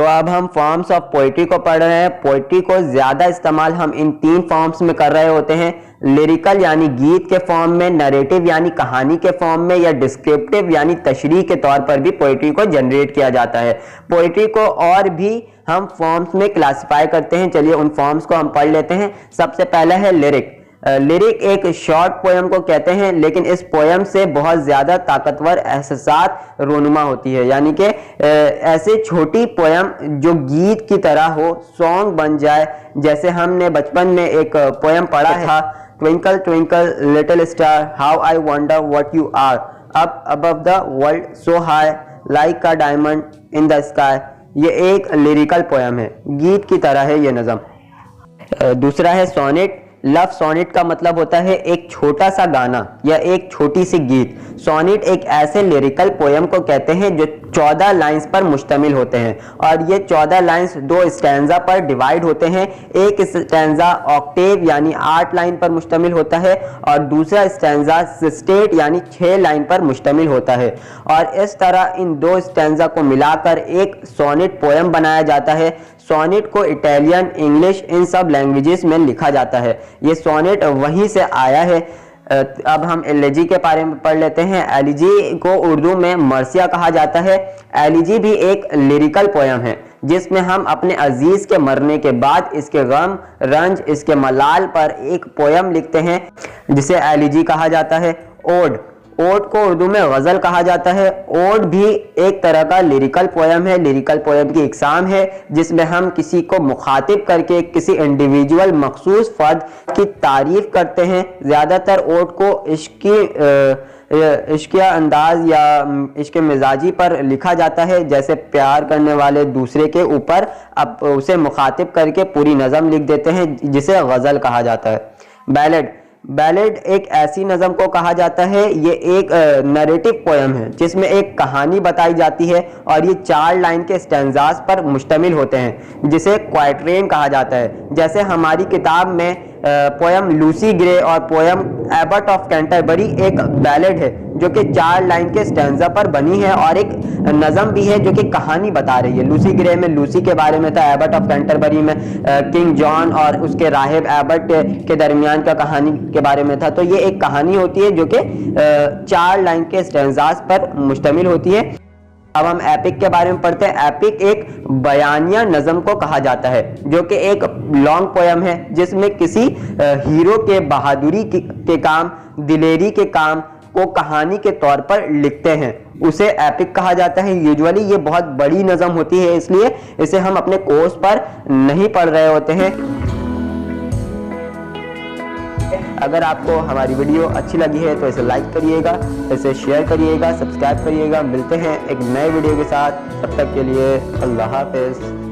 तो अब हम फॉर्म्स ऑफ पोइट्री को पढ़ रहे हैं। पोइट्री को ज्यादा इस्तेमाल हम इन 3 फॉर्म्स में कर रहे होते हैं, लिरिकल यानी गीत के फॉर्म में, नरेटिव यानी कहानी के फॉर्म में, या डिस्क्रिप्टिव यानी तशरीह के तौर पर भी पोइट्री को जनरेट किया जाता है। पोइट्री को और भी हम फॉर्म्स में क्लासिफाई करते हैं। चलिए उन फॉर्म्स को हम पढ़ लेते हैं। सबसे पहला है लिरिक। लिरिक एक शॉर्ट पोयम को कहते हैं, लेकिन इस पोयम से बहुत ज्यादा ताकतवर एहसासात रोनुमा होती है, यानी कि ऐसे छोटी पोयम जो गीत की तरह हो, सॉन्ग बन जाए। जैसे हमने बचपन में एक पोयम पढ़ा था, twinkle twinkle little star how I wonder what you are up above the world so high like a diamond in the sky. ये एक लिरिकल पोयम है, गीत की तरह है ये नज़म। दूसरा है सोनेट। लव सोनेट का मतलब होता है एक छोटा सा गाना या एक छोटी सी गीत। सोनेट एक ऐसे लिरिकल पोयम को कहते हैं जो 14 लाइंस पर मुश्तमिल होते हैं, और ये 14 लाइंस 2 स्टैंजा पर डिवाइड होते हैं। एक स्टैंजा ऑक्टेव यानी 8 लाइन पर मुश्तमिल होता है, और दूसरा स्टैंजा सिस्टेट यानी 6 लाइन पर मुश्तमिल होता है। और इस तरह इन 2 स्टैंजा को मिलाकर एक सोनेट पोयम बनाया जाता है। सोनेट को इटालियन, इंग्लिश, इन सब लैंग्वेजेस में लिखा जाता है। ये सोनेट वहीं से आया है। अब हम एलिजी के बारे में पढ़ लेते हैं। एलिजी को उर्दू में मर्सिया कहा जाता है। एलिजी भी एक लिरिकल पोयम है जिसमें हम अपने अजीज के मरने के बाद इसके गम, रंज, इसके मलाल पर एक पोयम लिखते हैं, जिसे एलिजी कहा जाता है। ओड। ओड को उर्दू में गजल कहा जाता है। ओड भी एक तरह का लिरिकल पोयम है, लिरिकल पोयम की इकसाम है, जिसमें हम किसी को मुखातिब करके किसी इंडिविजुअल मखसूस फर्द की तारीफ करते हैं। ज़्यादातर ओड को इश्किया अंदाज या इश्क मिजाजी पर लिखा जाता है, जैसे प्यार करने वाले दूसरे के ऊपर अब उसे मुखातिब करके पूरी नज़म लिख देते हैं, जिसे गज़ल कहा जाता है। बैलेड। बैलेड एक ऐसी नज़म को कहा जाता है, ये एक नरेटिव पोयम है जिसमें एक कहानी बताई जाती है, और ये 4 लाइन के स्टैंजास पर मुश्तमिल होते हैं, जिसे क्वाइट्रेन कहा जाता है। जैसे हमारी किताब में पोयम लूसी ग्रे और पोयम एबर्ट ऑफ कैंटरबरी एक बैलेड है जो कि 4 लाइन के स्टैंजा पर बनी है, और एक नज़म भी है जो कि कहानी बता रही है। लूसी ग्रे में लूसी के बारे में था, एबर्ट ऑफ कैंटरबरी में किंग जॉन और उसके राहिब एबर्ट के दरमियान का कहानी के बारे में था। तो ये एक कहानी होती है जो कि 4 लाइन के स्टैंजास पर मुश्तमिल होती है। अब हम एपिक के बारे में पढ़ते हैं। एपिक एक बयानिया नज़म को कहा जाता है, जो कि एक लॉन्ग पोयम है जिसमें किसी हीरो के बहादुरी के काम, दिलेरी के काम को कहानी के तौर पर लिखते हैं, उसे एपिक कहा जाता है। यूजुअली ये बहुत बड़ी नज़म होती है, इसलिए इसे हम अपने कोर्स पर नहीं पढ़ रहे होते हैं। अगर आपको हमारी वीडियो अच्छी लगी है तो इसे लाइक करिएगा, इसे शेयर करिएगा, सब्सक्राइब करिएगा। मिलते हैं एक नए वीडियो के साथ, तब तक के लिए अल्लाह हाफ़िज़।